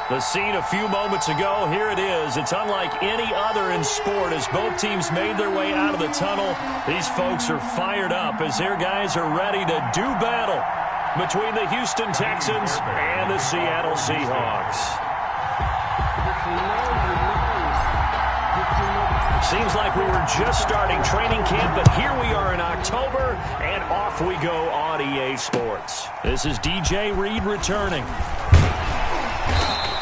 The scene a few moments ago, here it is. It's unlike any other in sport as both teams made their way out of the tunnel. These folks are fired up as their guys are ready to do battle between the Houston Texans and the Seattle Seahawks. Seems like we were just starting training camp, but here we are in October, and off we go on EA Sports. This is DJ Reed returning.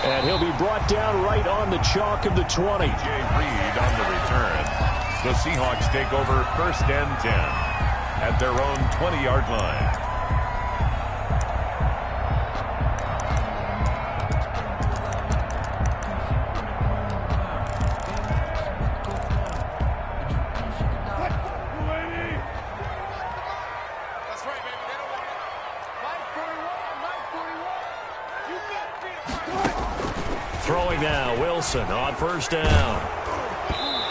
And he'll be brought down right on the chalk of the 20. DJ Reed on the return. The Seahawks take over 1st and 10 at their own 20-yard line. Throwing now, Wilson on 1st down.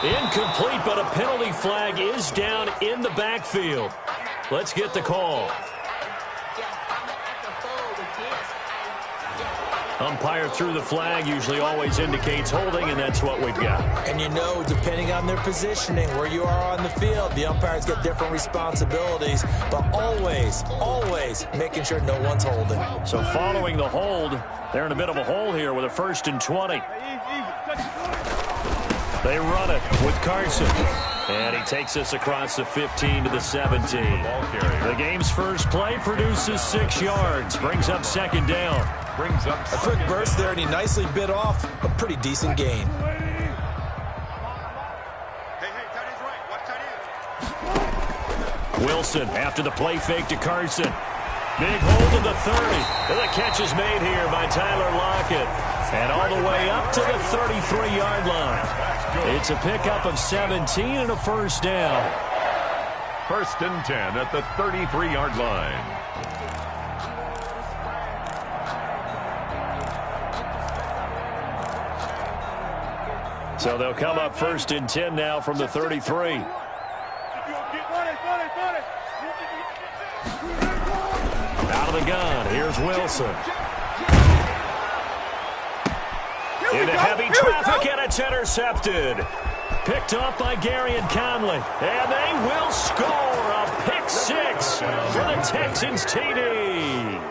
Incomplete, but a penalty flag is down in the backfield. Let's get the call. Umpire threw the flag, usually always indicates holding, and that's what we've got. And you know, depending on their positioning, where you are on the field, the umpires get different responsibilities, but always making sure no one's holding. So following the hold, they're in a bit of a hole here with a 1st and 20. They run it with Carson. And he takes us across the 15 to the 17. The game's first play produces 6 yards. Brings up 2nd down. A quick burst there, and he nicely bit off a pretty decent gain. Wilson after the play fake to Carson. Big hold to the 30. And the catch is made here by Tyler Lockett. And all the way up to the 33-yard line. It's a pickup of 17 and a 1st down. 1st and 10 at the 33-yard line. So they'll come up 1st and 10 now from the 33. Out of the gun, here's Wilson. Into heavy traffic, and it's intercepted. Picked off by Gary and Conley. And they will score a pick 6 for the Texans TD.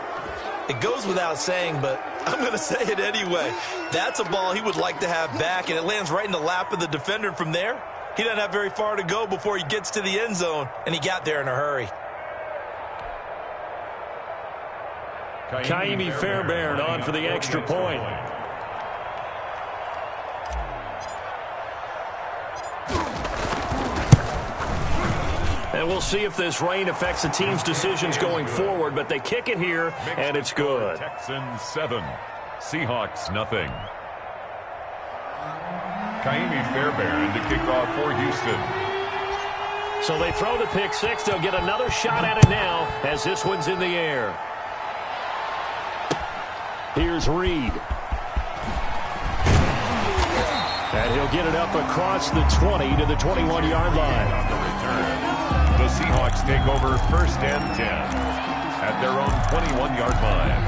It goes without saying, but I'm going to say it anyway. That's a ball he would like to have back, and it lands right in the lap of the defender. From there, he doesn't have very far to go before he gets to the end zone, and he got there in a hurry. Kaimi Fairbairn on for the extra point. And we'll see if this rain affects the team's decisions going forward, but they kick it here, and it's good. Texans 7, Seahawks nothing. Kaimi Fairbairn to kick off for Houston. So they throw the pick 6. They'll get another shot at it now as this one's in the air. Here's Reed. And he'll get it up across the 20 to the 21-yard line. On the return, the Seahawks take over 1st and 10 at their own 21-yard line.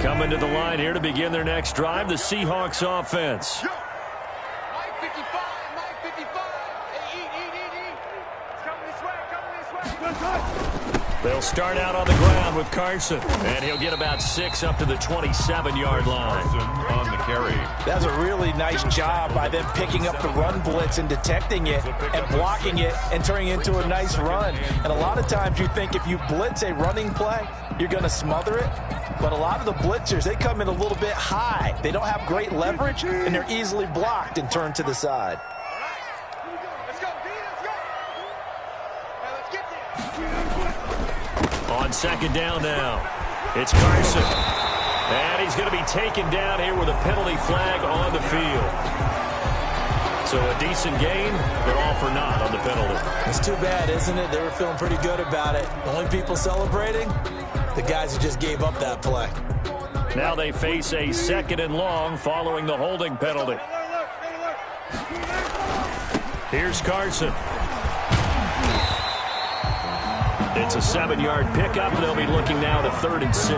Coming to the line here to begin their next drive, the Seahawks offense. They'll start out on the ground with Carson, and he'll get about 6 up to the 27-yard line. Carson on the carry. That's a really nice job by them picking up the run blitz and detecting it and blocking it and turning it into a nice run. And a lot of times you think if you blitz a running play, you're going to smother it. But a lot of the blitzers, they come in a little bit high. They don't have great leverage, and they're easily blocked and turned to the side. On 2nd down now, it's Carson. And he's going to be taken down here with a penalty flag on the field. So a decent game, but all for naught on the penalty. It's too bad, isn't it? They were feeling pretty good about it. The only people celebrating, the guys who just gave up that play. Now they face a 2nd and long following the holding penalty. Here's Carson. It's a 7-yard pickup. They'll be looking now to 3rd and 6.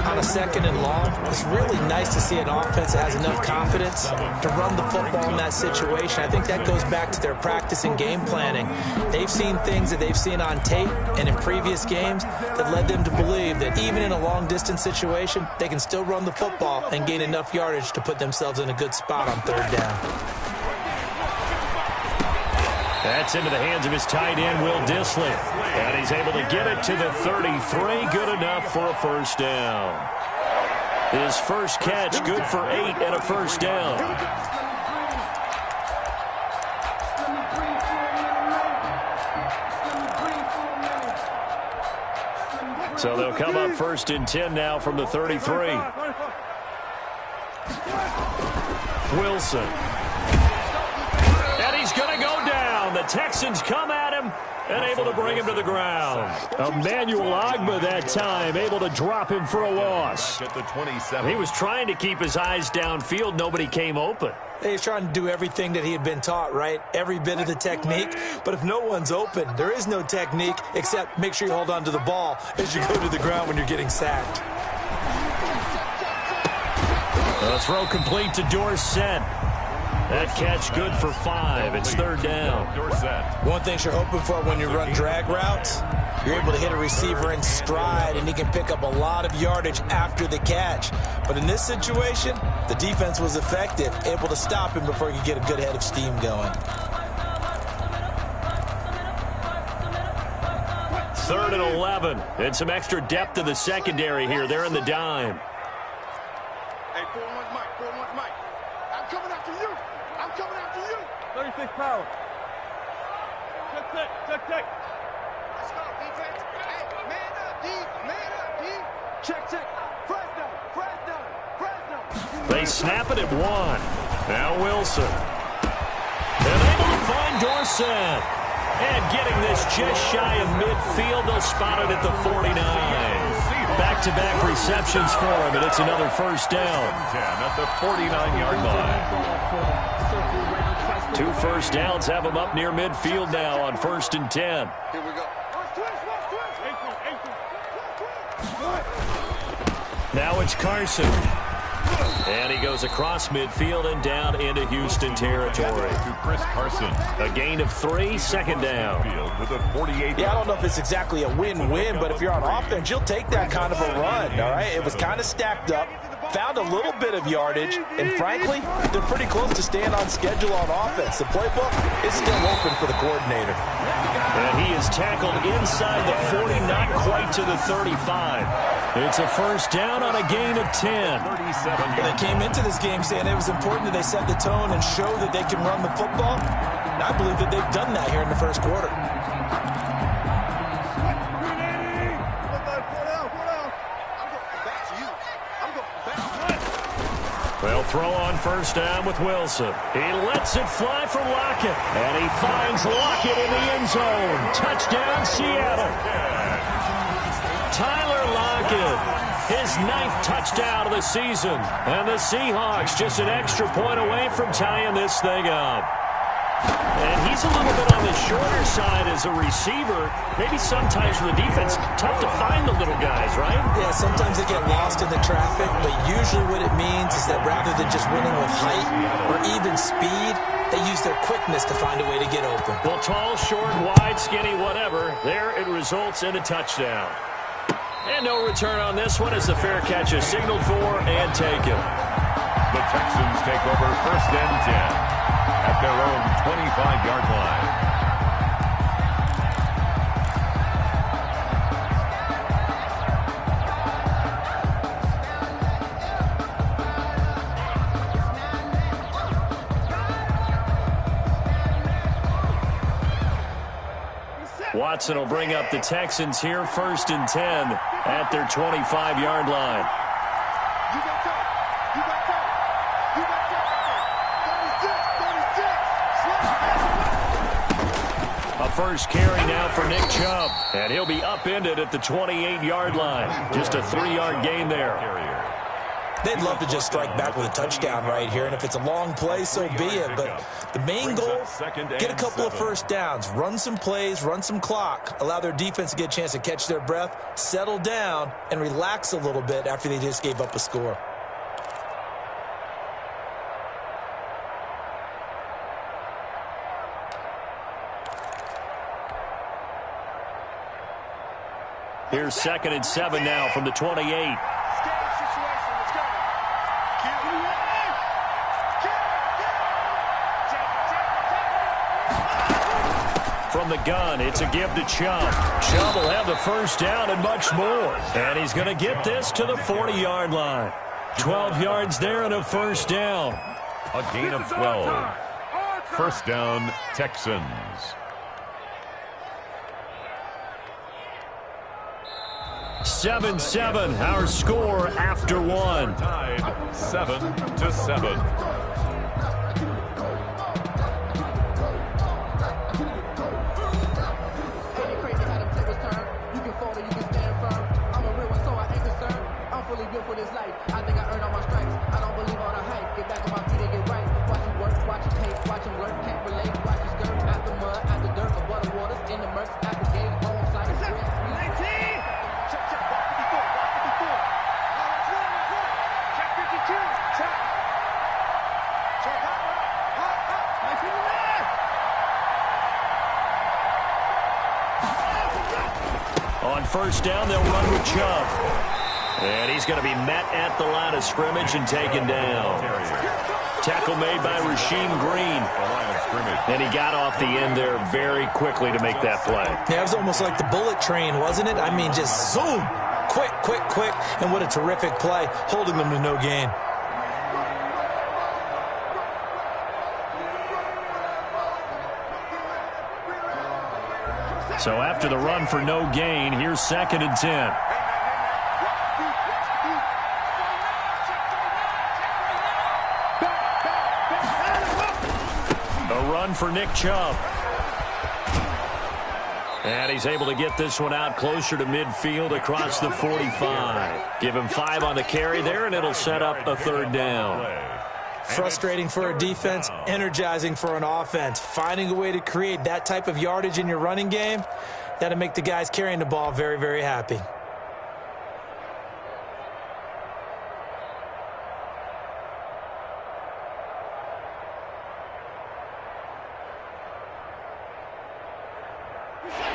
On a 2nd and long, it's really nice to see an offense that has enough confidence to run the football in that situation. I think that goes back to their practice and game planning. They've seen things that they've seen on tape and in previous games that led them to believe that even in a long-distance situation, they can still run the football and gain enough yardage to put themselves in a good spot on 3rd down. That's into the hands of his tight end, Will Dissly. And he's able to get it to the 33. Good enough for a 1st down. His first catch, good for 8 and a 1st down. So they'll come up 1st and 10 now from the 33. Wilson. And he's going to go down. The Texans come at him and able to bring him to the ground. Emmanuel Ogbah that time, able to drop him for a loss. He was trying to keep his eyes downfield. Nobody came open. He's trying to do everything that he had been taught, right? Every bit of the technique. But if no one's open, there is no technique except make sure you hold on to the ball as you go to the ground when you're getting sacked. The throw complete to Dorsett. That catch good for 5. It's 3rd down. One thing you're hoping for when you run drag routes, you're able to hit a receiver in stride, and he can pick up a lot of yardage after the catch. But in this situation, the defense was effective, able to stop him before he could get a good head of steam going. 3rd and 11. And some extra depth in the secondary here. They're in the dime. Hey, 4-1 Mike, 4-1 Mike. I'm coming after you. I'm coming after you. 36 power. Check. Let's go, defense. Hey, man up, D. Man up, D. Check. Fresno. They snap it at 1. Now Wilson. And able to find Dorsett. And getting this just shy of midfield. They'll spot it at the 49. Back-to-back receptions for him, and it's another 1st down. 10 at the 49-yard line. 2 1st downs have him up near midfield now on 1st and 10. Here we go. Now it's Carson. And he goes across midfield and down into Houston territory. To Chris Carson. A gain of 3, 2nd down. With a 48. Yeah, I don't know if it's exactly a win-win, but if you're on offense, you'll take that kind of a run, all right? It was kind of stacked up, found a little bit of yardage, and frankly, they're pretty close to staying on schedule on offense. The playbook is still open for the coordinator. And he is tackled inside the 40, not quite to the 35. It's a 1st down on a gain of 10. They came into this game saying it was important that they set the tone and show that they can run the football. And I believe that they've done that here in the 1st quarter. They'll throw on 1st down with Wilson. He lets it fly for Lockett. And he finds Lockett in the end zone. Touchdown, Seattle. Tyler Lockett, his 9th touchdown of the season. And the Seahawks just an extra point away from tying this thing up. And he's a little bit on the shorter side as a receiver. Maybe sometimes for the defense, tough to find the little guys, right? Yeah, sometimes they get lost in the traffic, but usually what it means is that rather than just winning with height or even speed, they use their quickness to find a way to get open. Well, tall, short, wide, skinny, whatever, there it results in a touchdown. And no return on this one as the fair catch is signaled for and taken. The Texans take over 1st and 10 at their own 25-yard line. Watson will bring up the Texans here, 1st and 10 at their 25-yard line. A first carry now for Nick Chubb, and he'll be upended at the 28-yard line. Just a 3-yard gain there. They'd love to just strike back with a touchdown right here, and if it's a long play, so be it. But the main goal, get a couple of first downs, run some plays, run some clock, allow their defense to get a chance to catch their breath, settle down, and relax a little bit after they just gave up a score. Here's 2nd and 7 now from the 28. From the gun, it's a give to Chubb. Chubb will have the first down and much more. And he's going to get this to the 40-yard line. 12 yards there and a first down. A gain of 12. First down, Texans. Seven, our score after one. Tied 7-7. For this life, I think I earned all my stripes. I don't believe all the hype. Get back on my feet and get right. Watch him work, watch him hate, watch him work, can't relate. Watch him skirt out the mud, out the dirt, above the waters, in the murks, out the gate, on site. Check, walk to before. Check 52, check. Check hot. Nice in the man. On first down, they'll run with Chubb. And he's going to be met at the line of scrimmage and taken down. Tackle made by Rasheem Green. And he got off the end there very quickly to make that play. Yeah, it was almost like the bullet train, wasn't it? I mean, just zoom. Quick. And what a terrific play, holding them to no gain. So after the run for no gain, here's 2nd and 10. For Nick Chubb. And he's able to get this one out closer to midfield across the 45. Give him 5 on the carry there, and it'll set up a third down. Frustrating for a defense, energizing for an offense. Finding a way to create that type of yardage in your running game, that'll make the guys carrying the ball very, very happy.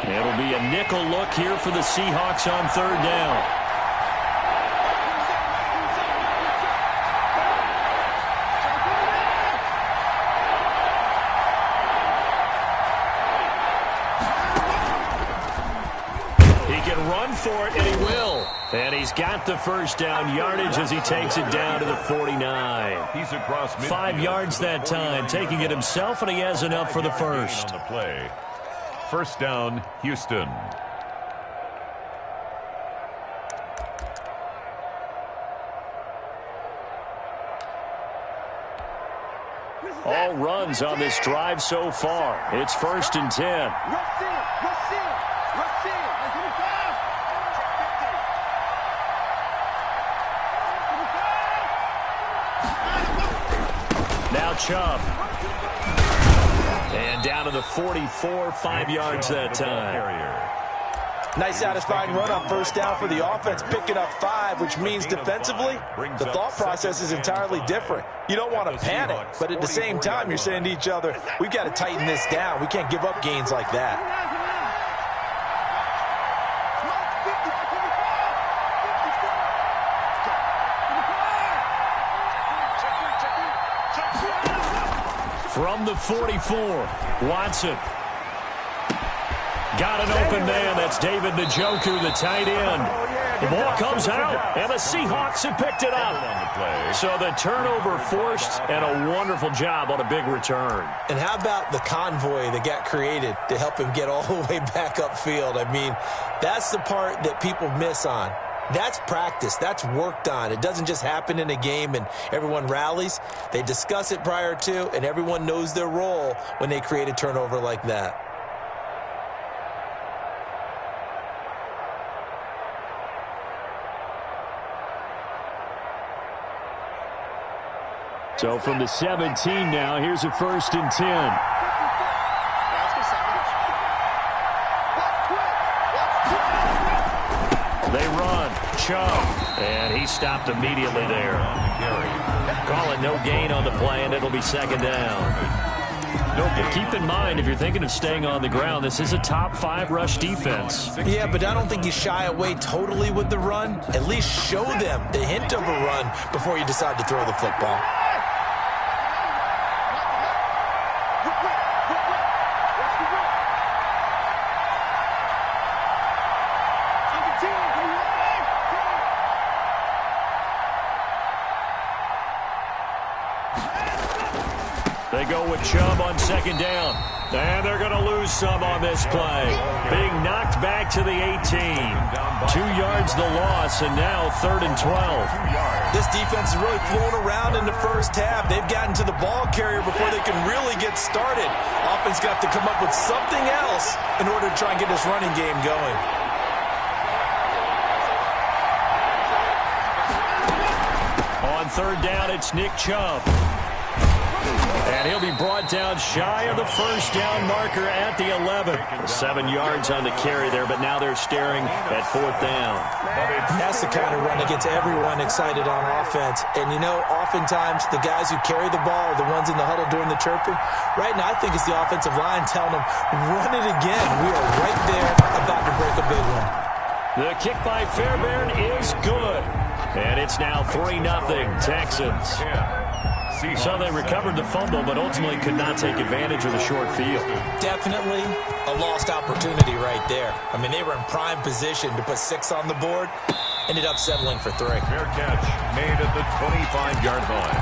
It'll be a nickel look here for the Seahawks on third down. He can run for it, and he will. And he's got the first down yardage as he takes it down to the 49. He's across midfield. 5 yards that time, taking it himself, and he has enough for the first. On the play. First down, Houston. All runs on this drive so far. It's 1st and 10. Now Chubb. And down to the 44, 5 yards that time. Nice satisfying run on first down for the offense, picking up 5, which means defensively, the thought process is entirely different. You don't want to panic, but at the same time, you're saying to each other, we've got to tighten this down. We can't give up gains like that. From the 44, Watson. Got an open man. That's David Njoku, the tight end. The ball comes out, and the Seahawks have picked it up. So the turnover forced, and a wonderful job on a big return. And how about the convoy that got created to help him get all the way back upfield? I mean, that's the part that people miss on. That's practice. That's worked on. It doesn't just happen in a game and everyone rallies. They discuss it prior to, and everyone knows their role when they create a turnover like that. So from the 17 now, here's a 1st and 10. They run. Chubb. And he stopped immediately there. Call it no gain on the play, and it'll be 2nd down. But keep in mind, if you're thinking of staying on the ground, this is a top 5 rush defense. Yeah, but I don't think you shy away totally with the run. At least show them the hint of a run before you decide to throw the football. They go with Chubb on 2nd down. And they're going to lose some on this play. Being knocked back to the 18. 2 yards the loss, and now 3rd and 12. This defense is really flown around in the first half. They've gotten to the ball carrier before they can really get started. Offense got to come up with something else in order to try and get this running game going. On 3rd down, it's Nick Chubb. And he'll be brought down shy of the 1st down marker at the 11. 7 yards on the carry there, but now they're staring at 4th down. That's the kind of run that gets everyone excited on offense. And, you know, oftentimes the guys who carry the ball are the ones in the huddle doing the chirping. Right now, I think it's the offensive line telling them, run it again. We are right there about to break a big one. The kick by Fairbairn is good. And it's now 3-0 Texans. So they recovered the fumble, but ultimately could not take advantage of the short field. Definitely a lost opportunity right there. I mean, they were in prime position to put 6 on the board. Ended up settling for 3. Fair catch made at the 25-yard line.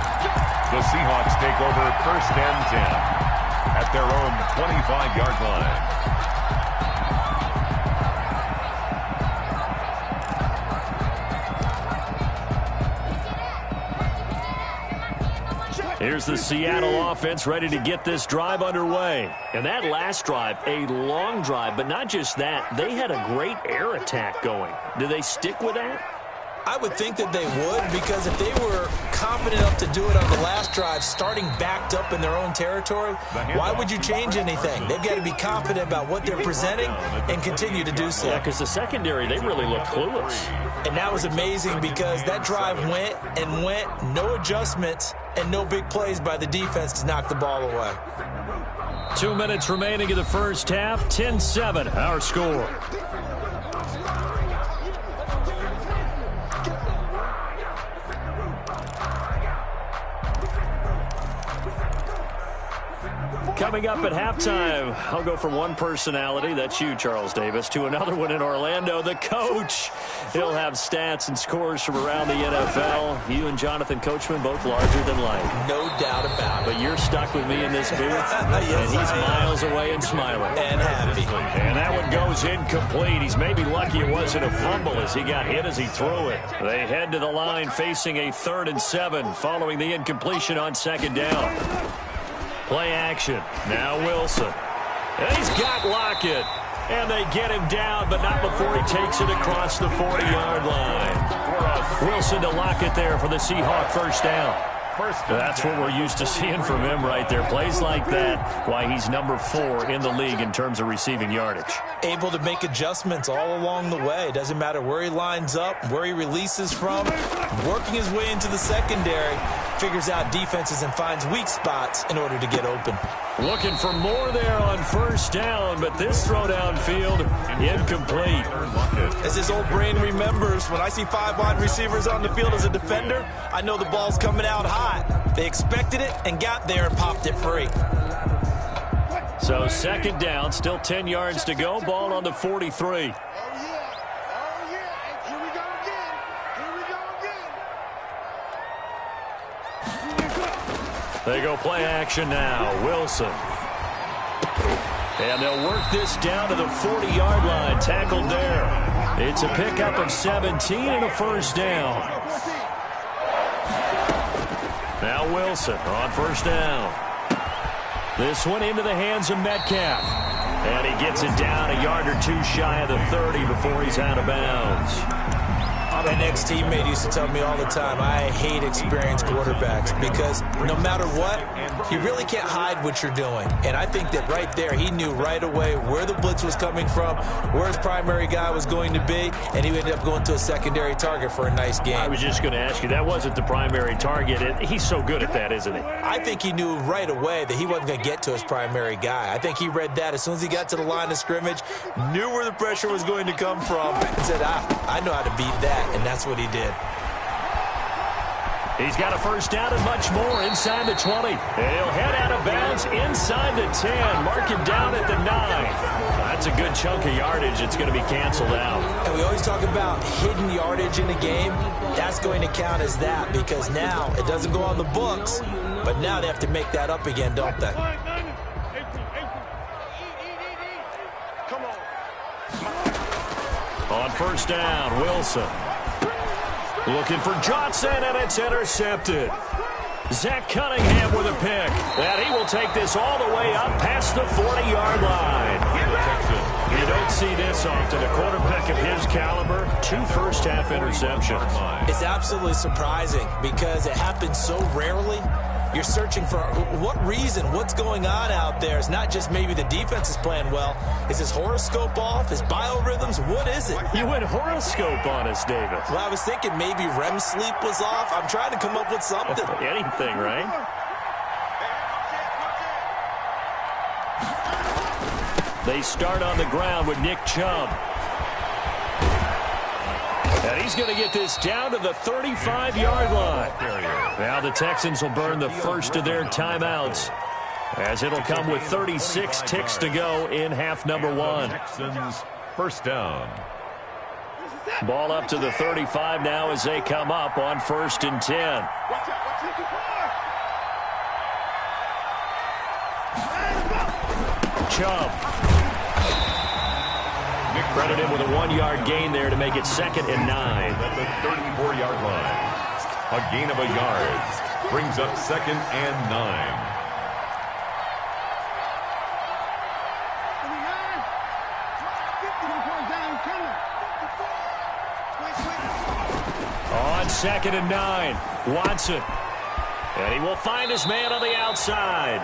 The Seahawks take over 1st and 10 at their own 25-yard line. Here's the Seattle offense ready to get this drive underway. And that last drive, a long drive, but not just that. They had a great air attack going. Do they stick with that? I would think that they would, because if they were confident enough to do it on the last drive, starting backed up in their own territory, why would you change anything? They've got to be confident about what they're presenting and continue to do so. Yeah, because the secondary, they really looked clueless. And that was amazing because that drive went and went, no adjustments, and no big plays by the defense to knock the ball away. 2 minutes remaining in the first half, 10-7, our score. Coming up at halftime, I'll go from one personality, that's you, Charles Davis, to another one in Orlando, the coach. He'll have stats and scores from around the NFL. You and Jonathan Coachman, both larger than life. No doubt about it. But you're stuck with me in this booth, yes, and he's miles away and smiling. And happy. And that one goes incomplete. He's maybe lucky it wasn't a fumble as he got hit as he threw it. They head to the line facing a 3rd and 7 following the incompletion on 2nd down. Play action. Now Wilson. And he's got Lockett. And they get him down, but not before he takes it across the 40-yard line. Wilson to Lockett there for the Seahawk 1st down. That's what we're used to seeing from him right there. Plays like that, why he's number 4 in the league in terms of receiving yardage. Able to make adjustments all along the way. Doesn't matter where he lines up, where he releases from. Working his way into the secondary. Figures out defenses and finds weak spots in order to get open. Looking for more there on 1st down, but this throw downfield, incomplete. As his old brain remembers, when I see 5 wide receivers on the field as a defender, I know the ball's coming out hot. They expected it and got there and popped it free. So 2nd down, still 10 yards to go, ball on the 43. They go play action now. Wilson. And they'll work this down to the 40-yard line. Tackled there. It's a pickup of 17 and a 1st down. Now Wilson on 1st down. This one into the hands of Metcalf. And he gets it down a yard or 2 shy of the 30 before he's out of bounds. An ex-teammate used to tell me all the time, I hate experienced quarterbacks because no matter what, you really can't hide what you're doing. And I think that right there, he knew right away where the blitz was coming from, where his primary guy was going to be, and he ended up going to a secondary target for a nice game. I was just going to ask you, that wasn't the primary target. He's so good at that, isn't he? I think he knew right away that he wasn't going to get to his primary guy. I think he read that as soon as he got to the line of scrimmage, knew where the pressure was going to come from, and said, I know how to beat that, and that's what he did. He's got a first down and much more inside the 20. And he'll head out of bounds inside the 10. Mark him down at the 9. That's a good chunk of yardage. It's going to be canceled out. And we always talk about hidden yardage in a game. That's going to count as that because now it doesn't go on the books, but now they have to make that up again, don't they? On first down, Wilson. Looking for Johnson, and it's intercepted. Zach Cunningham with a pick. And he will take this all the way up past the 40-yard line. You don't see this often. A quarterback of his caliber, 2 first-half interceptions. It's absolutely surprising because it happens so rarely. You're searching for what reason, what's going on out there. It's not just maybe the defense is playing well. Is his horoscope off? His biorhythms? What is it? You went horoscope on us, David. Well, I was thinking maybe REM sleep was off. I'm trying to come up with something. Anything, right? They start on the ground with Nick Chubb. And he's going to get this down to the 35-yard line. Now the Texans will burn the first of their timeouts, as it'll come with 36 ticks to go in half number 1. Texans first down. Ball up to the 35 now as they come up on 1st and 10. Chubb. Credit him with a 1-yard gain there to make it 2nd and 9. At the 34-yard line. A gain of a yard. Brings up 2nd and 9. On 2nd and 9, Watson. And he will find his man on the outside.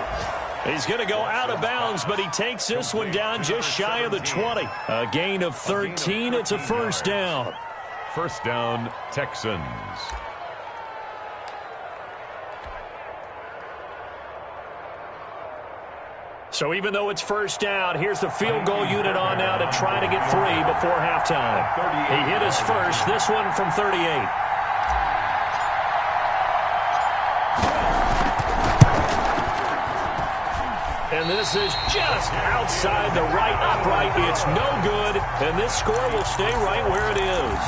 He's going to go out of bounds, but he takes this one down just shy of the 20. A gain of 13. It's a first down. First down, Texans. So even though it's first down, here's the field goal unit on now to try to get 3 before halftime. He hit his first, this one from 38. And this is just outside the right upright. It's no good, and this score will stay right where it is.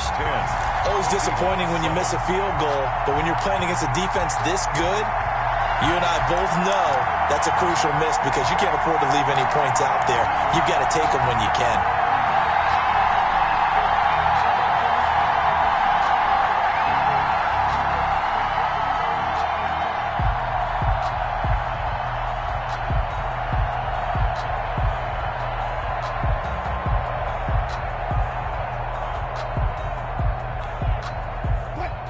Always disappointing when you miss a field goal, but when you're playing against a defense this good, you and I both know that's a crucial miss because you can't afford to leave any points out there. You've got to take them when you can.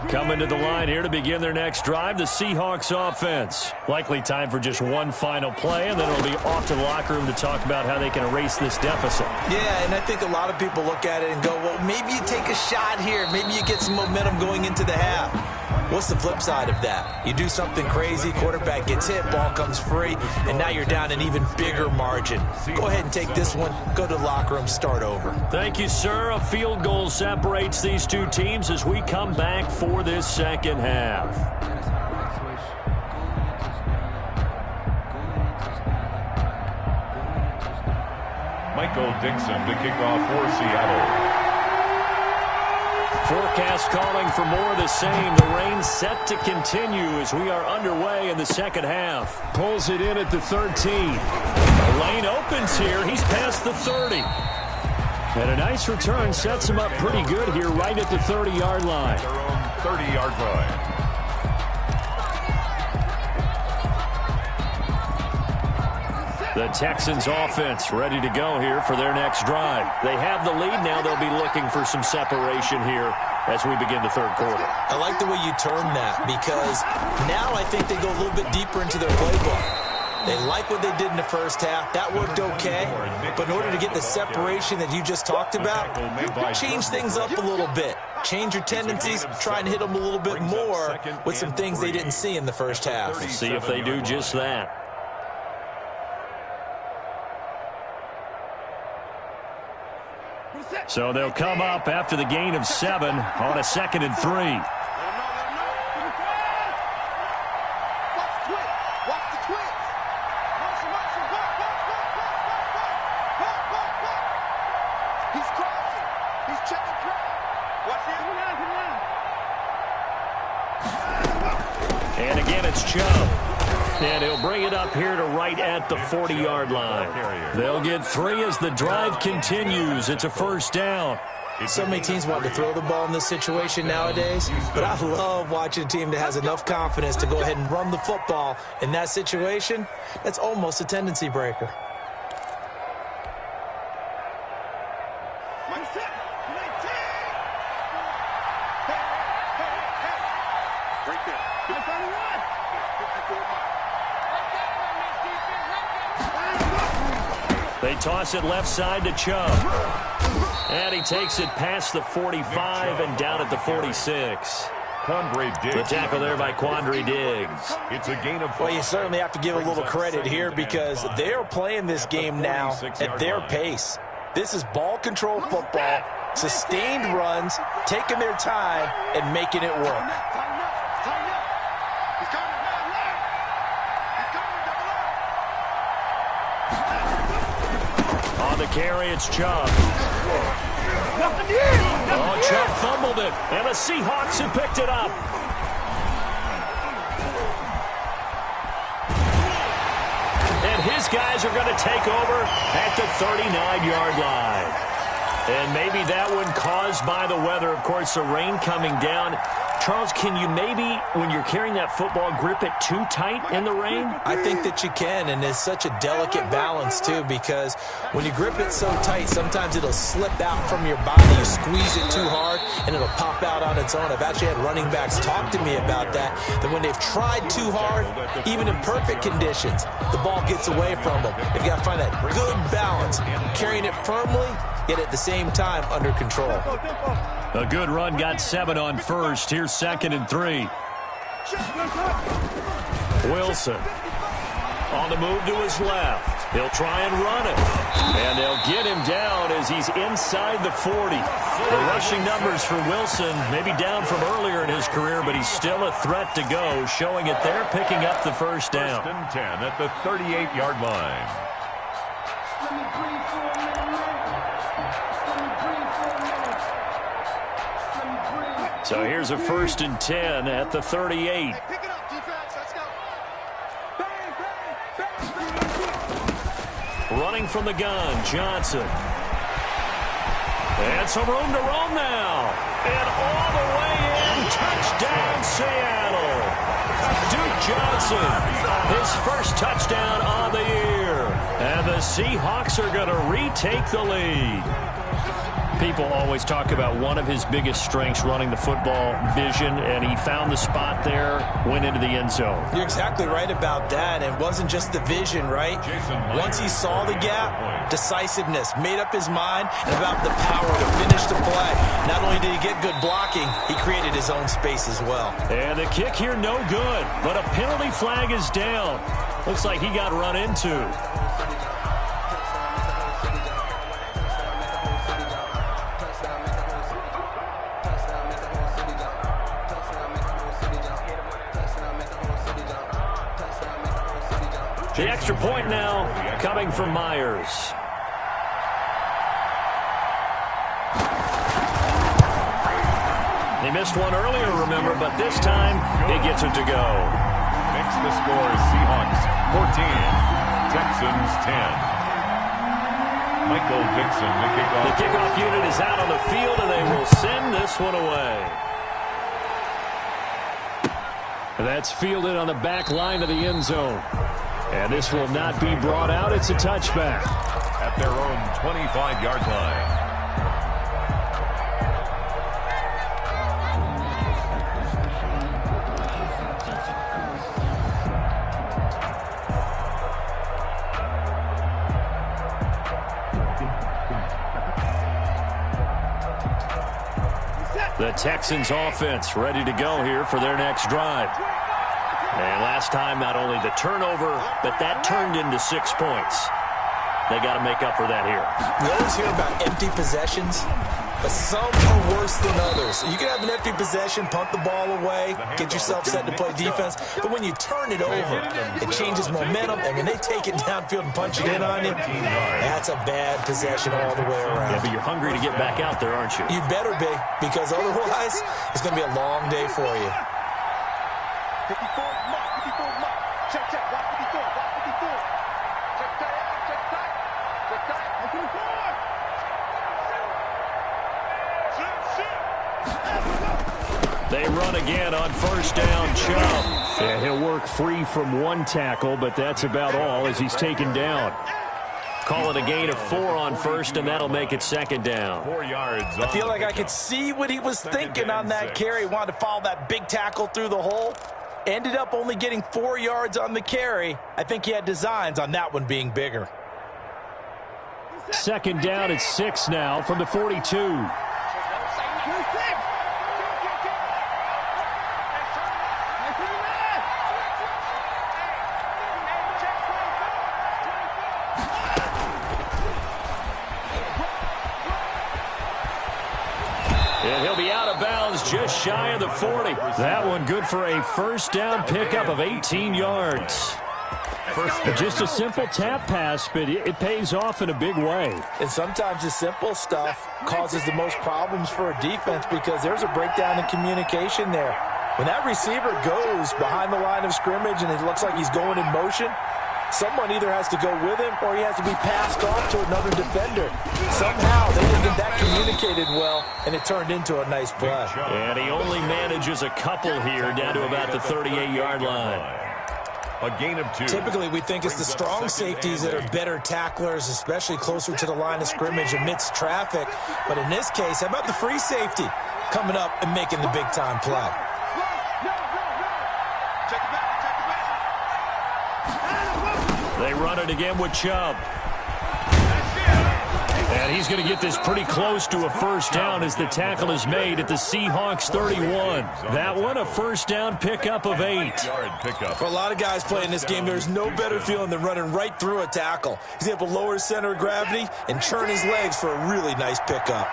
Coming to the line here to begin their next drive, the Seahawks offense. Likely time for just one final play, and then it'll be off to the locker room to talk about how they can erase this deficit. Yeah, and I think a lot of people look at it and go, well, maybe you take a shot here. Maybe you get some momentum going into the half. What's the flip side of that? You do something crazy, quarterback gets hit, ball comes free, and now you're down an even bigger margin. Go ahead and take this one, go to the locker room, start over. Thank you, sir. A field goal separates these two teams as we come back for this second half. Michael Dixon to kick off for Seattle. Forecast calling for more of the same. The rain set to continue as we are underway in the second half. Pulls it in at the 13. The lane opens here. He's past the 30. And a nice return sets him up pretty good here right at the 30-yard line. Their own 30-yard line. The Texans offense ready to go here for their next drive. They have the lead now. They'll be looking for some separation here as we begin the third quarter. I like the way you term that, because now I think they go a little bit deeper into their playbook. They like what they did in the first half. That worked okay. But in order to get the separation that you just talked about, change things up a little bit. Change your tendencies, try and hit them a little bit more with some things they didn't see in the first half. We'll see if they do just that. So they'll come up after the gain of 7 on a 2nd and 3. And again, it's Chubb. And he'll bring it up here to right at the 40-yard line. They'll get 3 as the drive continues. It's a first down. So many teams want to throw the ball in this situation nowadays, but I love watching a team that has enough confidence to go ahead and run the football. In that situation, that's almost a tendency breaker. They toss it left side to Chubb. And he takes it past the 45 and down at the 46. The tackle there by Quandre Diggs. It's a gain of 4. Well, you certainly have to give a little credit here, because they're playing this game now at their pace. This is ball control football, sustained runs, taking their time and making it work. On the carry, it's Chubb. Oh, Chubb fumbled it, and the Seahawks have picked it up. And his guys are going to take over at the 39-yard line. And maybe that one caused by the weather. Of course, the rain coming down. Charles, can you maybe, when you're carrying that football, grip it too tight in the rain? I think that you can, and it's such a delicate balance, too, because when you grip it so tight, sometimes it'll slip out from your body. You squeeze it too hard, and it'll pop out on its own. I've actually had running backs talk to me about that when they've tried too hard, even in perfect conditions, the ball gets away from them. They've got to find that good balance, carrying it firmly, yet at the same time under control. A good run got 7 on first. Here's 2nd and 3. Wilson on the move to his left. He'll try and run it. And they'll get him down as he's inside the 40. The rushing numbers for Wilson maybe down from earlier in his career, but he's still a threat to go, showing it there, picking up the first down. 1st and 10 at the 38-yard line. So here's a 1st and 10 at the 38. Pick it up, defense. Let's go. Bang, bang, bang. Running from the gun, Johnson. And some room to roam now. And all the way in, touchdown Seattle. Duke Johnson, his first touchdown of the year. And the Seahawks are going to retake the lead. People always talk about one of his biggest strengths, running the football, vision, and he found the spot there, went into the end zone. You're exactly right about that. It wasn't just the vision, right? Once he saw the gap, decisiveness, made up his mind, and about the power to finish the play. Not only did he get good blocking, he created his own space as well. And the kick here, no good, but a penalty flag is down. Looks like he got run into. The extra point now coming from Myers. He missed one earlier, remember, but this time he gets it to go. Makes the score Seahawks 14, Texans 10. Michael Dixon, the kickoff. The kickoff unit is out on the field, and they will send this one away. That's fielded on the back line of the end zone. And this will not be brought out. It's a touchback. At their own 25-yard line. The Texans offense ready to go here for their next drive. And last time, not only the turnover, but that turned into 6 points. They got to make up for that here. We always hear about empty possessions, but some are worse than others. You can have an empty possession, punt the ball away, get yourself set to play defense, but when you turn it over, it changes momentum, and when they take it downfield and punch it in on you, that's a bad possession all the way around. Yeah, but you're hungry to get back out there, aren't you? You better be, because otherwise, it's going to be a long day for you. 54 mark, 54 mark. Check, check, watch 54, watch 54. Check tight, check tight, check tight. 54. They run again on first down. Chubb. Yeah, he'll work free from one tackle, but that's about all as he's taken down. Call it a gain of 4 on first, and that'll make it second down. 4 yards. I feel like I could see what he was thinking on that carry. He wanted to follow that big tackle through the hole. Ended up only getting 4 yards on the carry. I think he had designs on that one being bigger. Second down at 6 now from the 42. And he'll be out of bounds just shy of the 40. That one good for a first down pickup of 18 yards. Just a simple tap pass, but it pays off in a big way. And sometimes the simple stuff causes the most problems for a defense because there's a breakdown in communication there. When that receiver goes behind the line of scrimmage and it looks like he's going in motion, someone either has to go with him or he has to be passed off to another defender. Somehow they didn't get that communicated well, and it turned into a nice play. And he only manages a couple here down to about the 38-yard line. A gain of 2. Typically, we think it's the strong safeties that are better tacklers, especially closer to the line of scrimmage amidst traffic. But in this case, how about the free safety coming up and making the big-time play? They run it again with Chubb. And he's going to get this pretty close to a first down as the tackle is made at the Seahawks 31. That one, a first down pickup of 8. For a lot of guys playing this game, there's no better feeling than running right through a tackle. He's able to lower his center of gravity and churn his legs for a really nice pickup.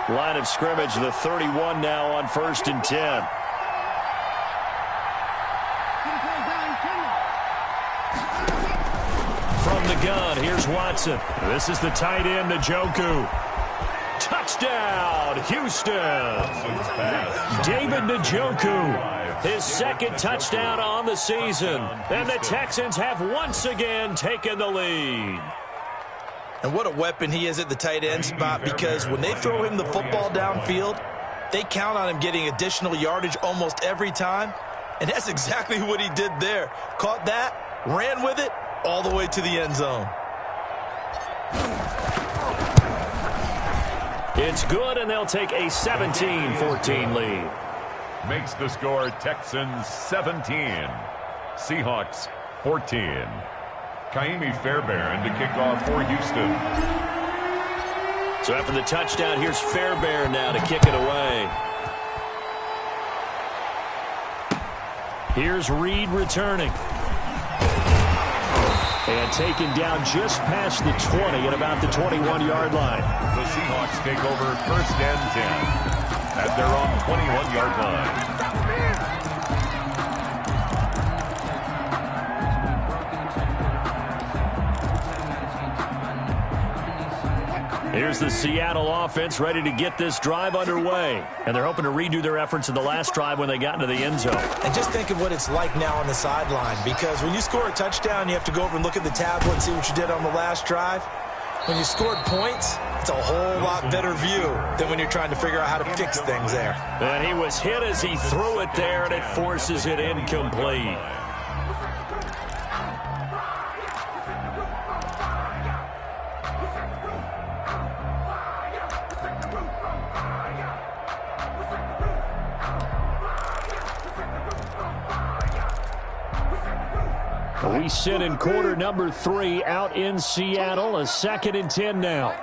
Line of scrimmage, the 31 now on first and 10. From the gun, here's Watson. This is the tight end, Njoku. Touchdown, Houston. David Njoku, his second touchdown on the season. And the Texans have once again taken the lead. And what a weapon he is at the tight end spot, because when they throw him the football downfield, they count on him getting additional yardage almost every time. And that's exactly what he did there. Caught that, ran with it, all the way to the end zone. It's good, and they'll take a 17-14 lead. Makes the score Texans 17. Seahawks 14. Kaimi Fairbairn to kick off for Houston. So after the touchdown, here's Fairbairn now to kick it away. Here's Reed returning. And taken down just past the 20 at about the 21-yard line. The Seahawks take over first and 10 at their own 21-yard line. Here's the Seattle offense ready to get this drive underway. And they're hoping to redo their efforts in the last drive when they got into the end zone. And just think of what it's like now on the sideline, because when you score a touchdown, you have to go over and look at the tablet and see what you did on the last drive. When you scored points, it's a whole lot better view than when you're trying to figure out how to fix things there. And he was hit as he threw it there, and it forces it incomplete. We sit in quarter number 3 out in Seattle. A 2nd and 10 now.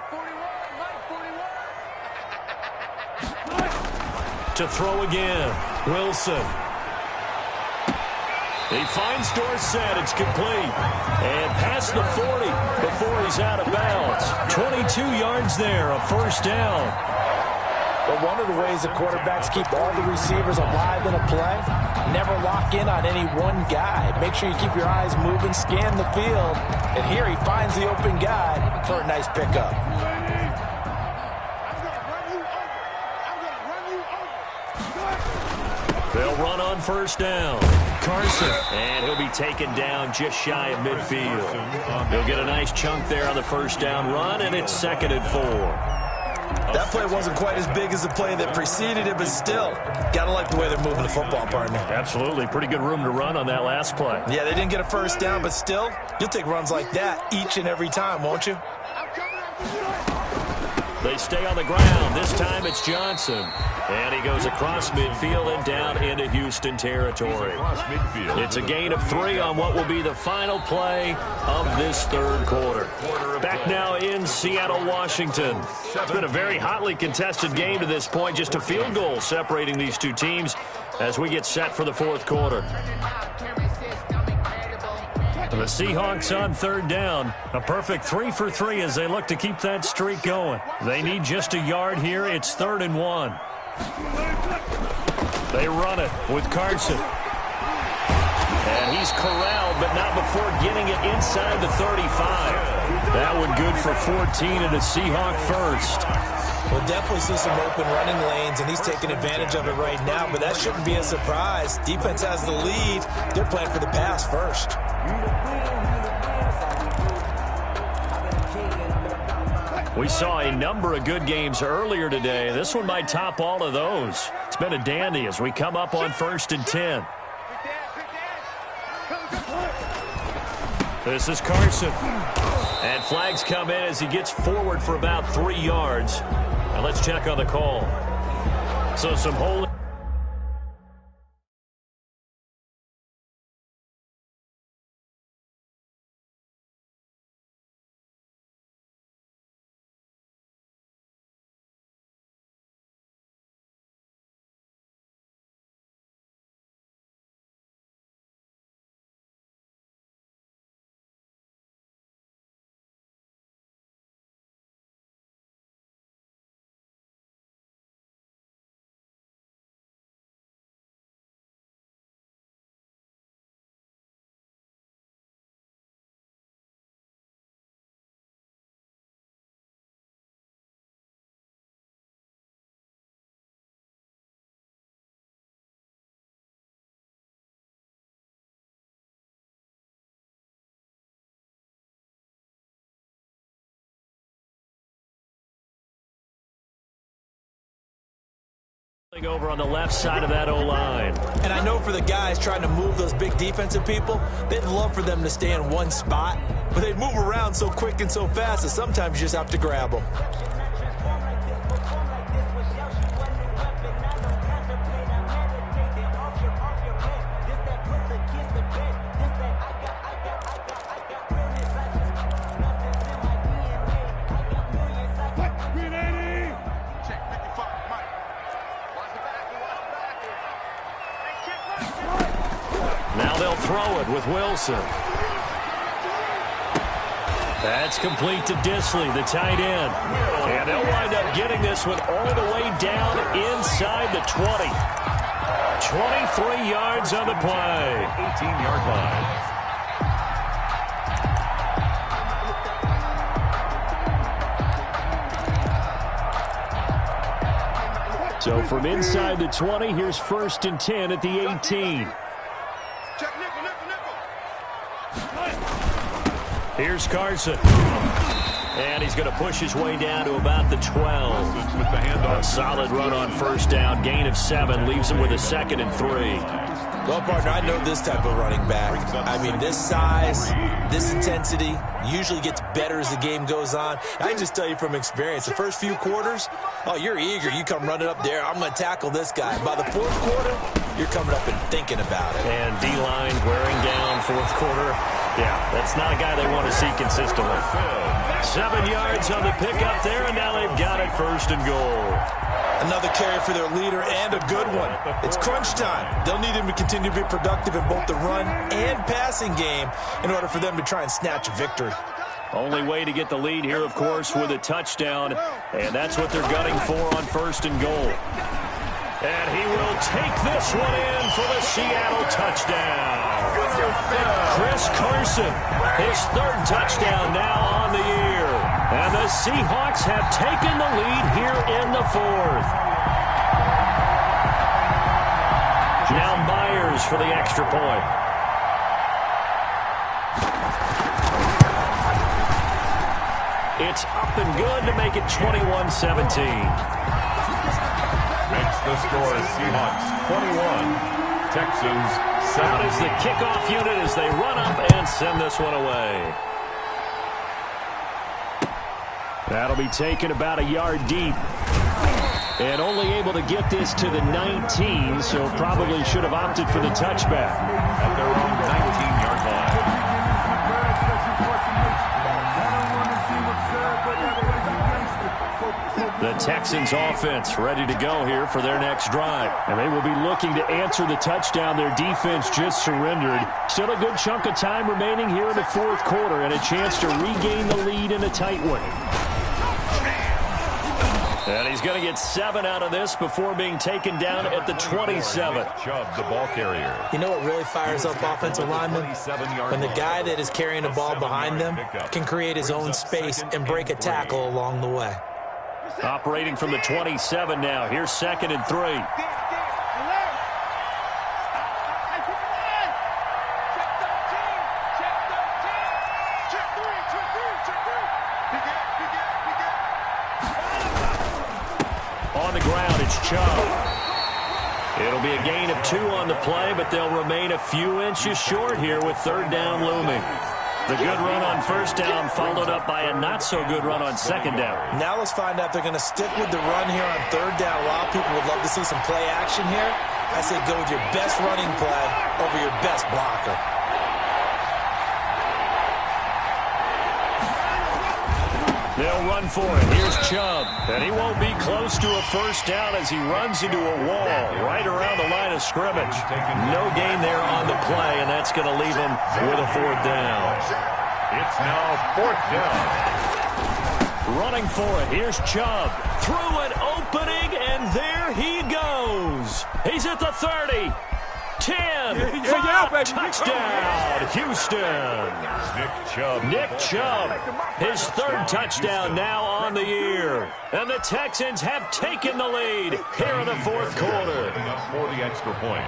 To throw again. Wilson. He finds Dorsett. It's complete. And past the 40 before he's out of bounds. 22 yards there, a first down. But one of the ways the quarterbacks keep all the receivers alive in a play, never lock in on any one guy. Make sure you keep your eyes moving, scan the field. And here he finds the open guy for a nice pickup. They'll run on first down. Carson. And he'll be taken down just shy of midfield. He'll get a nice chunk there on the first down run, and it's 2nd and 4. That play wasn't quite as big as the play that preceded it, but still, got to like the way they're moving the football, partner. Absolutely. Pretty good room to run on that last play. Yeah, they didn't get a first down, but still, you'll take runs like that each and every time, won't you? They stay on the ground. This time it's Johnson. And he goes across midfield and down into Houston territory. It's a gain of 3 on what will be the final play of this third quarter. Back now in Seattle, Washington. It's been a very hotly contested game to this point. Just a field goal separating these two teams as we get set for the fourth quarter. The Seahawks on third down. A perfect 3 for 3 as they look to keep that streak going. They need just a yard here. It's 3rd and 1. They run it with Carson. And he's corralled, but not before getting it inside the 35. That one good for 14 and a Seahawk first. We'll definitely see some open running lanes, and he's taking advantage of it right now, but that shouldn't be a surprise. Defense has the lead. They're playing for the pass first. We saw a number of good games earlier today. This one might top all of those. It's been a dandy as we come up on 1st and 10. This is Carson. And flags come in as he gets forward for about 3 yards. Now let's check on the call. So some holding. Over on the left side of that O-line. And I know for the guys trying to move those big defensive people, they'd love for them to stay in one spot, but they move around so quick and so fast that sometimes you just have to grab them. Throw it with Wilson. That's complete to Disley, the tight end. And they'll wind up getting this one all the way down inside the 20. 23 yards on the play. 18-yard line. So from inside the 20, here's 1st and 10 at the 18. Here's Carson. And he's going to push his way down to about the 12. A solid run on first down. Gain of 7 leaves him with a 2nd and 3. Well, partner, I know this type of running back. I mean, this size, this intensity usually gets better as the game goes on. I can just tell you from experience, the first few quarters, oh, you're eager. You come running up there. I'm going to tackle this guy. By the fourth quarter, you're coming up and thinking about it. And D-line wearing down fourth quarter. Yeah, that's not a guy they want to see consistently. 7 yards on the pickup there, and now they've got it 1st and goal. Another carry for their leader and a good one. It's crunch time. They'll need him to continue to be productive in both the run and passing game in order for them to try and snatch a victory. Only way to get the lead here, of course, with a touchdown, and that's what they're gunning for on 1st and goal. And he will take this one in for the Seattle touchdown. Chris Carson, his 3rd touchdown now on the year. And the Seahawks have taken the lead here in the 4th. Now Myers for the extra point. It's up and good to make it 21-17. Makes the score Seahawks 21, Texans 7. Out is the kickoff unit as they run up and send this one away. That'll be taken about a yard deep. And only able to get this to the 19, so probably should have opted for the touchback. At their own 19-yard line. The Texans offense ready to go here for their next drive. And they will be looking to answer the touchdown their defense just surrendered. Still a good chunk of time remaining here in the 4th quarter and a chance to regain the lead in a tight one. And he's going to get 7 out of this before being taken down at the 27. Chubb, the ball carrier. You know what really fires up offensive linemen? When the guy that is carrying the ball behind them can create his own space and break a tackle along the way. Operating from the 27 now. Here's 2nd and 3. On the ground, it's Chubb. It'll be a gain of 2 on the play, but they'll remain a few inches short here with 3rd down looming. The good run on 1st down followed up by a not-so-good run on 2nd down. Now let's find out if they're going to stick with the run here on 3rd down. A lot of people would love to see some play action here. I say go with your best running play over your best blocker. They'll run for it. Here's Chubb. And he won't be close to a 1st down as he runs into a wall right around the line of scrimmage. No gain there on the play, and that's going to leave him with a 4th down. It's now 4th down. Running for it. Here's Chubb. Through an opening, and there he goes. He's at the 30. 10, 5, touchdown, Houston. Nick Chubb, his 3rd touchdown now on the year. And the Texans have taken the lead here in the 4th quarter. For the extra point.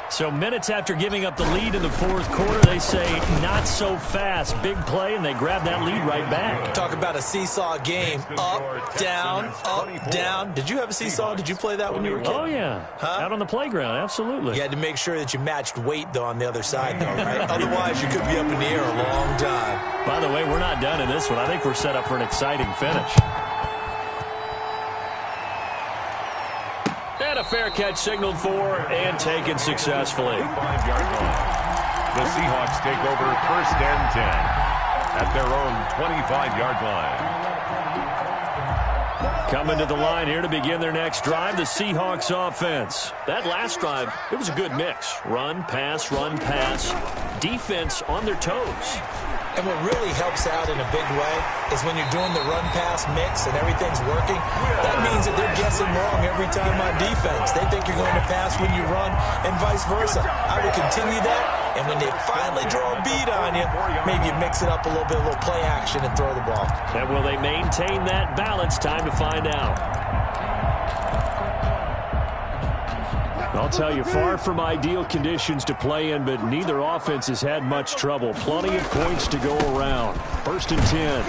So minutes after giving up the lead in the 4th quarter, they say not so fast. Big play, and they grab that lead right back. Talk about a seesaw game. Up, down, up, down. Did you have a seesaw? Did you play that when you were a kid? Oh, yeah. Huh? Out on the playground, absolutely. You had to make sure that you matched weight, though, on the other side, though, right? Otherwise, you could be up in the air a long time. By the way, we're not done in this one. I think we're set up for an exciting finish. And a fair catch signaled for and taken successfully. 5-yard line. The Seahawks take over 1st and 10 at their own 25-yard line. Coming to the line here to begin their next drive, the Seahawks offense. That last drive, it was a good mix. Run, pass, defense on their toes. And what really helps out in a big way is when you're doing the run-pass mix and everything's working, that means that they're guessing wrong every time on defense. They think you're going to pass when you run and vice versa. I would continue that, and when they finally draw a beat on you, maybe you mix it up a little bit, a little play action, and throw the ball. And will they maintain that balance? Time to find out. I'll tell you, far from ideal conditions to play in, but neither offense has had much trouble. Plenty of points to go around. 1st and 10.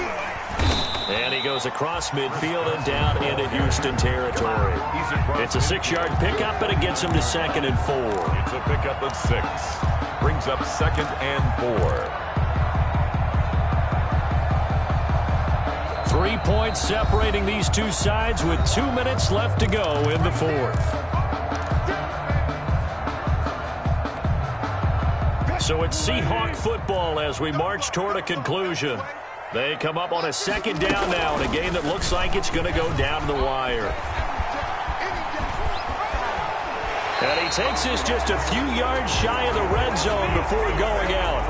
And he goes across midfield and down into Houston territory. It's a 6-yard pickup, and it gets him to 2nd and 4. It's a pickup of 6. Brings up 2nd and 4. 3 points separating these two sides with 2 minutes left to go in the 4th. So it's Seahawk football as we march toward a conclusion. They come up on a 2nd down now in a game that looks like it's going to go down to the wire. And he takes this just a few yards shy of the red zone before going out.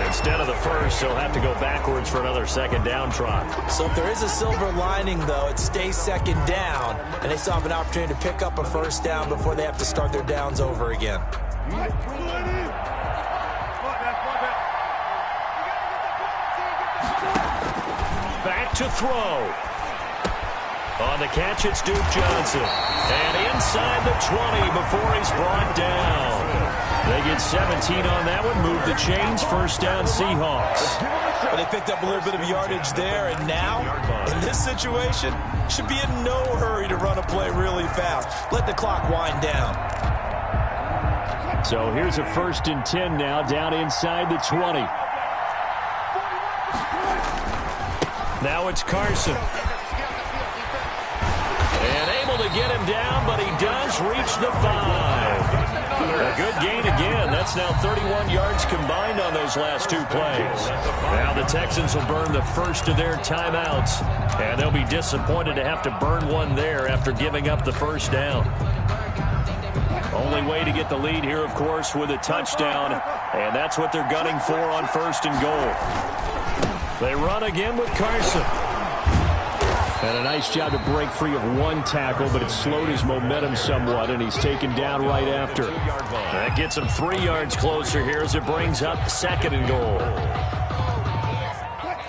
Instead of the first, he'll have to go backwards for another second down trot. So if there is a silver lining, though, it stays second down, and they still have an opportunity to pick up a first down before they have to start their downs over again. Back to throw. On the catch, it's Duke Johnson. And inside the 20 before he's brought down. They get 17 on that one. Move the chains. First down, Seahawks. But they picked up a little bit of yardage there, and now, in this situation, should be in no hurry to run a play really fast. Let the clock wind down. So here's a 1st and 10 now, down inside the 20. Now it's Carson. And able to get him down, but he does reach the 5. A good gain again. That's now 31 yards combined on those last 2 plays. Now the Texans will burn the first of their timeouts, and they'll be disappointed to have to burn one there after giving up the first down. Only way to get the lead here, of course, with a touchdown, and that's what they're gunning for on 1st and goal. They run again with Carson. And a nice job to break free of one tackle, but it slowed his momentum somewhat, and he's taken down right after. That gets him 3 yards closer here as it brings up 2nd and goal.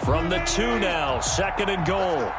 From the 2 now, 2nd and goal.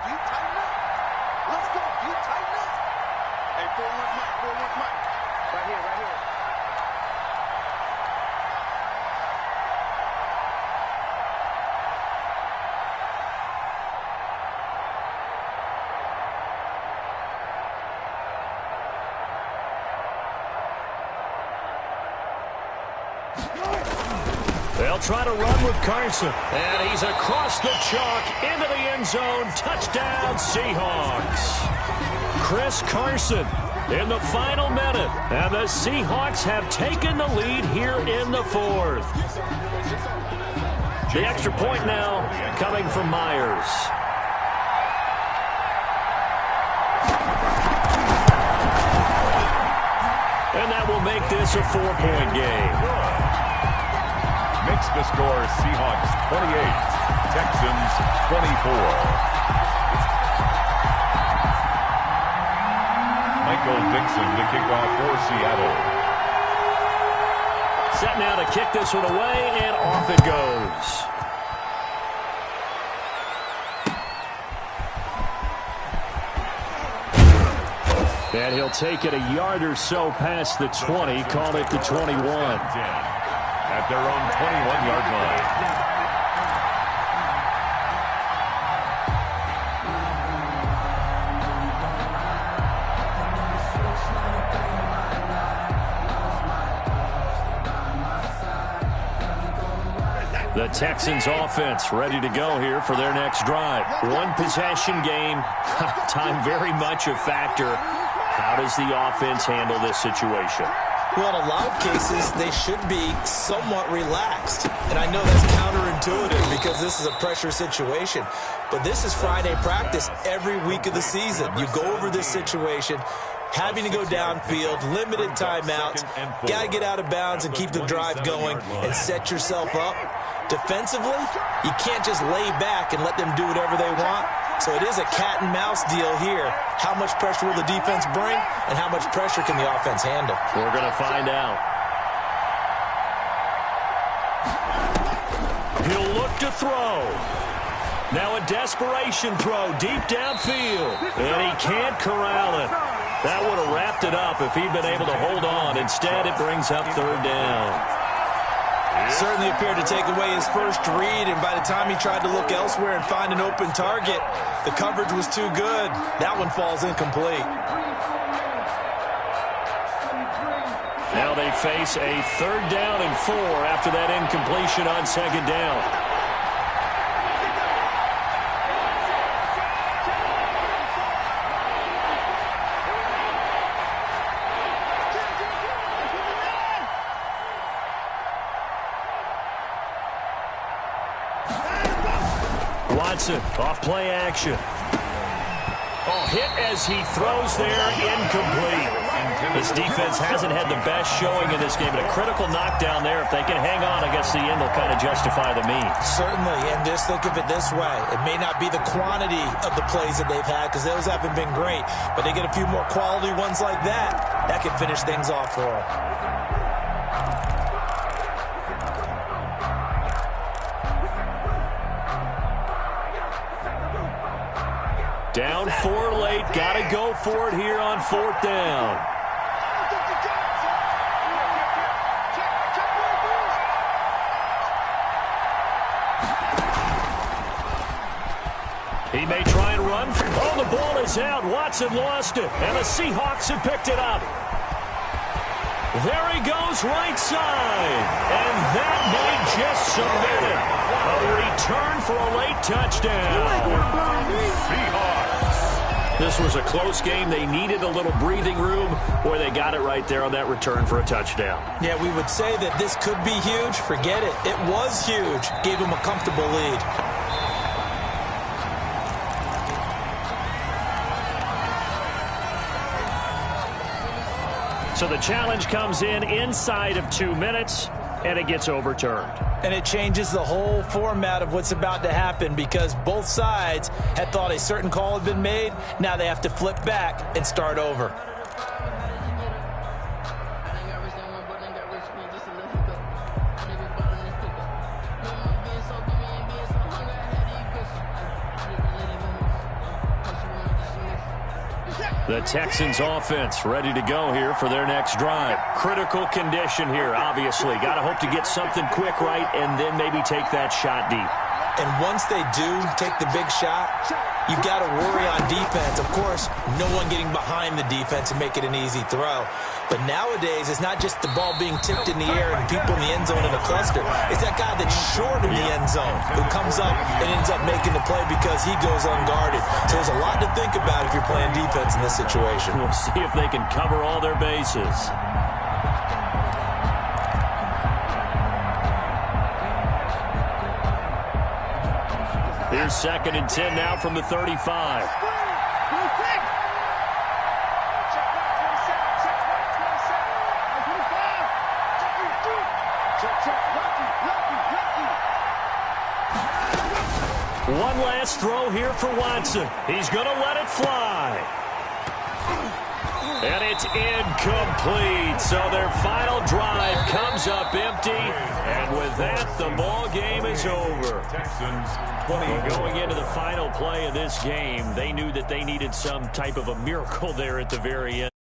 They'll try to run with Carson. And he's across the chalk into the end zone. Touchdown, Seahawks. Chris Carson in the final minute. And the Seahawks have taken the lead here in the 4th. The extra point now coming from Myers. And that will make this a 4-point game. Makes the score Seahawks 28, Texans 24. Michael Dixon to kick off for Seattle. Set now to kick this one away, and off it goes. And he'll take it a yard or so past the 20, call it the 21. At their own 21-yard line. The Texans offense ready to go here for their next drive. One possession game. Time very much a factor. How does the offense handle this situation? Well, in a lot of cases, they should be somewhat relaxed. And I know that's counterintuitive because this is a pressure situation. But this is Friday practice every week of the season. You go over this situation, having to go downfield, limited timeouts, got to get out of bounds and keep the drive going and set yourself up. Defensively, you can't just lay back and let them do whatever they want. So it is a cat and mouse deal here. How much pressure will the defense bring, and how much pressure can the offense handle? We're going to find out. He'll look to throw. Now a desperation throw deep downfield, and he can't corral it. That would have wrapped it up if he'd been able to hold on. Instead, it brings up 3rd down. Certainly appeared to take away his first read, and by the time he tried to look elsewhere and find an open target, the coverage was too good. That one falls incomplete. Now they face a 3rd down and 4 after that incompletion on 2nd down. Watson off play action. Oh, hit as he throws there, incomplete. The This defense hasn't had the best showing in this game, but a critical knockdown there. If they can hang on, I guess the end will kind of justify the means. Certainly, and just think of it this way. It may not be the quantity of the plays that they've had because those haven't been great, but they get a few more quality ones like that. That can finish things off for them. Down 4 late. Got to go for it here on 4th down. He may try and run. Oh, the ball is out. Watson lost it, and the Seahawks have picked it up. There he goes, right side. And that may just submit it. A return for a late touchdown. This was a close game. They needed a little breathing room. Boy, they got it right there on that return for a touchdown. Yeah, we would say that this could be huge. Forget it. It was huge. Gave him a comfortable lead. So the challenge comes in inside of 2 minutes, and it gets overturned. And it changes the whole format of what's about to happen because both sides had thought a certain call had been made. Now they have to flip back and start over. The Texans offense ready to go here for their next drive. Critical condition here, obviously. Got to hope to get something quick right and then maybe take that shot deep. And once they do take the big shot, you've got to worry on defense. Of course, no one getting behind the defense and make it an easy throw. But nowadays, it's not just the ball being tipped in the air and people in the end zone in a cluster. It's that guy that's short in the end zone who comes up and ends up making the play because he goes unguarded. So there's a lot to think about if you're playing defense in this situation. We'll see if they can cover all their bases. Here's 2nd and 10 now from the 35. One last throw here for Watson. He's going to let it fly. And it's incomplete. So their final drive comes up empty. And with that, the ball game is over. Texans 20. Going into the final play of this game, they knew that they needed some type of a miracle there at the very end.